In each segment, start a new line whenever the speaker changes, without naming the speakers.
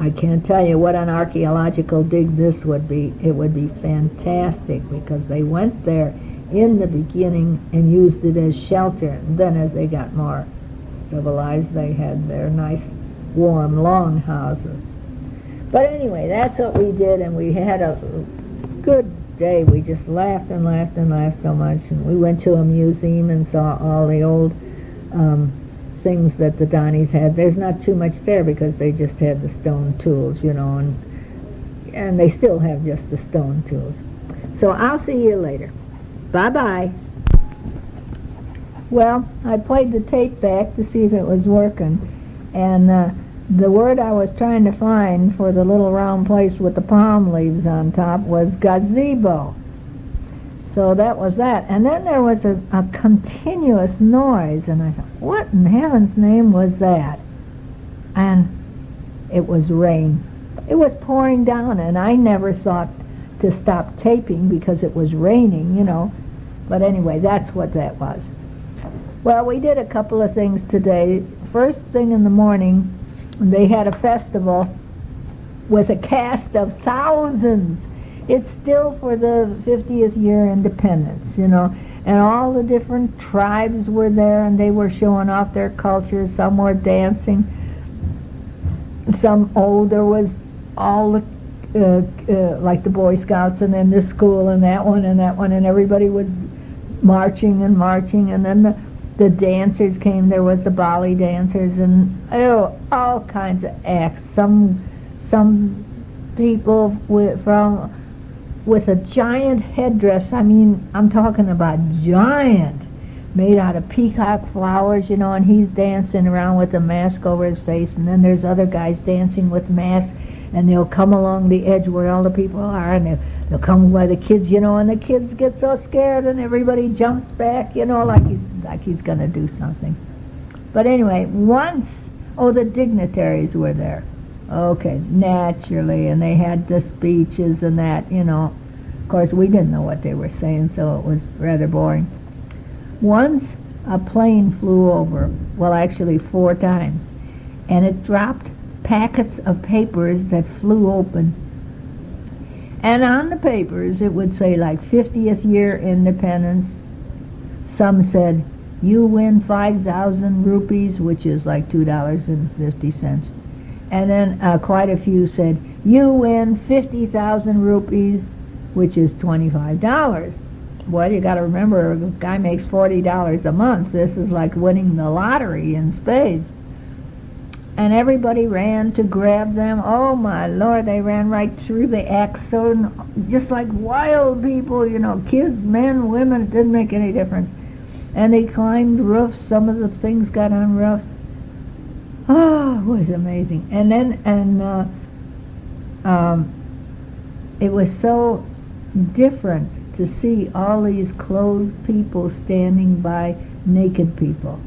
I can't tell you what an archaeological dig this would be. It would be fantastic because they went there in the beginning and used it as shelter. And then as they got more civilized, they had their nice, warm, long houses. But anyway, that's what we did, and we had a good day. We just laughed and laughed and laughed so much. And we went to a museum and saw all the old things that the Donnies had. There's not too much there because they just had the stone tools, you know, and they still have just the stone tools. So I'll see you later. Bye-bye. Well, I played the tape back to see if it was working, and the word I was trying to find for the little round place with the palm leaves on top was gazebo. So that was that. And then there was a continuous noise, and I thought, what in heaven's name was that? And it was rain. It was pouring down, and I never thought to stop taping because it was raining, you know. But anyway, that's what that was. Well, we did a couple of things today. First thing in the morning, they had a festival with a cast of thousands. It's still for the 50th year independence, you know, and all the different tribes were there, and they were showing off their culture. Some were dancing, some there was all the like the Boy Scouts, and then this school and that one, and everybody was marching and marching, and then the dancers came. There was the Bali dancers, and all kinds of acts. Some people with a giant headdress. I mean, I'm talking about giant, made out of peacock flowers, you know, and he's dancing around with a mask over his face, and then there's other guys dancing with masks, and they'll come along the edge where all the people are, and they'll come by the kids, you know, and the kids get so scared, and everybody jumps back, you know, like he's going to do something. But anyway, the dignitaries were there. Okay, naturally, and they had the speeches and that, you know. Of course, we didn't know what they were saying, so it was rather boring. Once a plane flew over, well, actually 4 times, and it dropped packets of papers that flew open. And on the papers, it would say, like, 50th year independence. Some said, you win 5,000 rupees, which is like $2.50. And then quite a few said, you win 50,000 rupees, which is $25. Well, you got to remember, a guy makes $40 a month. This is like winning the lottery in spades. And everybody ran to grab them. Oh, my Lord, they ran right through the acts, so just like wild people, you know, kids, men, women, it didn't make any difference. And they climbed roofs. Some of the things got on roofs. Oh, it was amazing. And then, it was so different to see all these clothed people standing by naked people,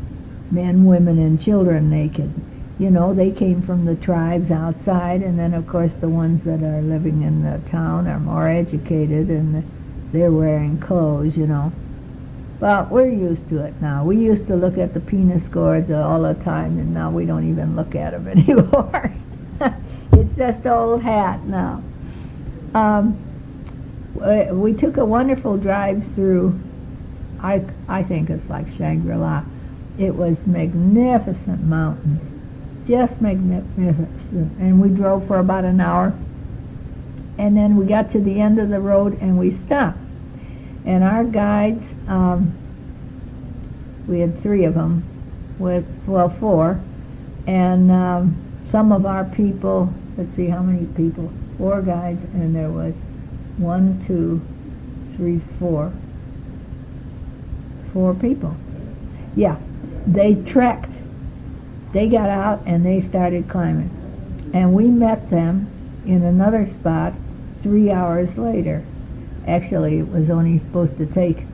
men, women, and children naked. You know, they came from the tribes outside, and then, of course, the ones that are living in the town are more educated, and they're wearing clothes, you know. Well, we're used to it now. We used to look at the penis cords all the time, and now we don't even look at them anymore. It's just old hat now. We took a wonderful drive through, I think it's like Shangri-La. It was magnificent mountains, just magnificent. And we drove for about an hour, and then we got to the end of the road and we stopped. And our guides, we had 3 of them, 4, and some of our people, let's see how many people, 4 guides, and there was 1, 2, 3, 4 people. Yeah, they trekked. They got out and they started climbing. And we met them in another spot 3 hours later. Actually, it was only supposed to take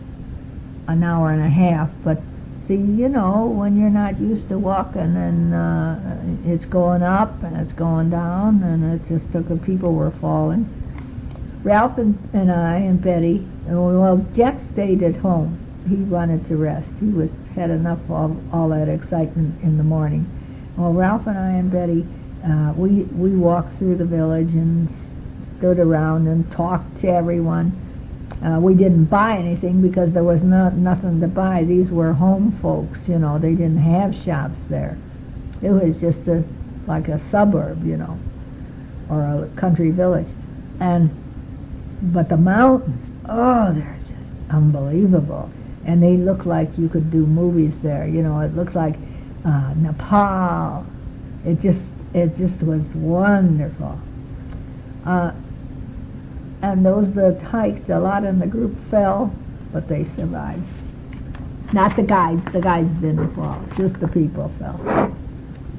an hour and a half, but see, you know, when you're not used to walking, and it's going up and it's going down, and it just took, people were falling. Ralph and I and Betty, well, Jack stayed at home. He wanted to rest. Had enough of all that excitement in the morning. Well, Ralph and I and Betty We walked through the village and stood around and talked to everyone. We didn't buy anything because there was nothing to buy. These were home folks, you know. They didn't have shops there. It was just like a suburb, you know, or a country village. But the mountains, oh, they're just unbelievable. And they look like you could do movies there. You know, it looked like Nepal. It just was wonderful. And those that hiked, a lot in the group fell, but they survived. Not the guides. The guides didn't fall. Just the people fell.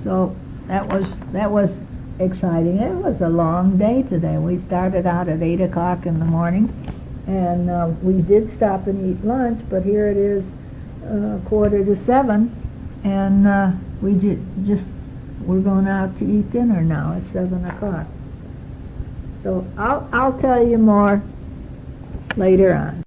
So that was exciting. It was a long day today. We started out at 8 o'clock in the morning, and we did stop and eat lunch, but here it is 6:45, and we're going out to eat dinner now at 7 o'clock. So I'll tell you more later on.